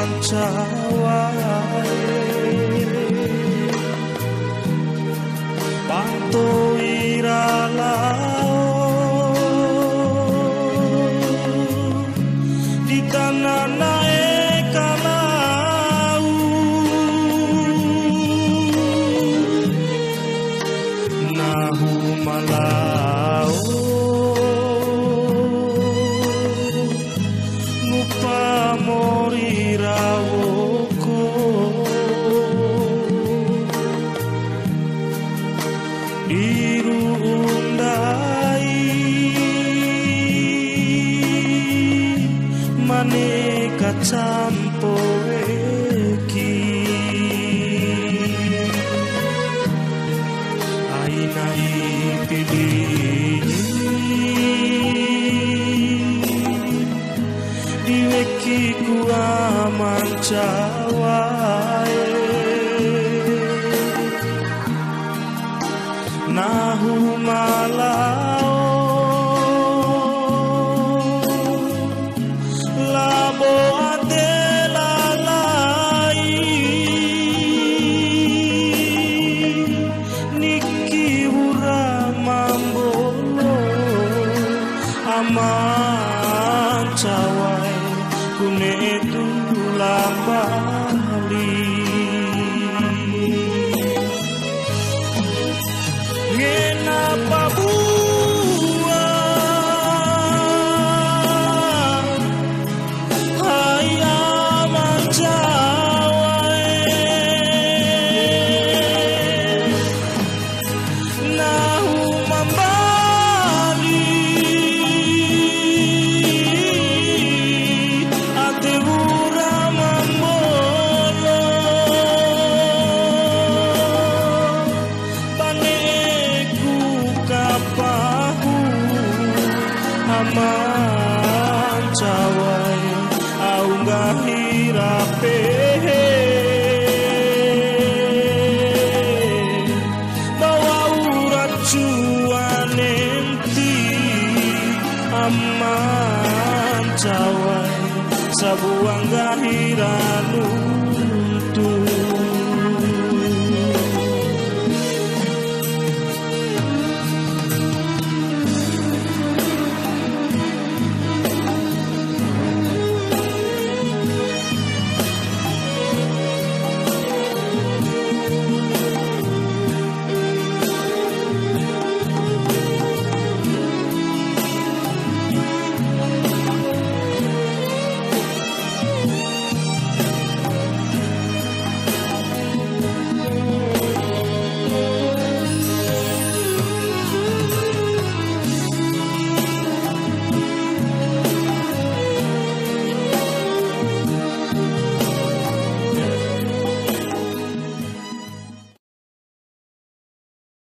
mancawae panto iralao di tanah naik kalau nahu malau ngupa mori rawoko dirundai maneka campo eki ainai pilih diweki ku mancawae nahu malao labo adelalai niki ura mambolo amancawae kune tulang bali ngena babua haya mancawae nahu mambali ate ura mambolo paneku kapahu amancawae au ngahirape bawa urat cuanenti amancawae sabuang gahira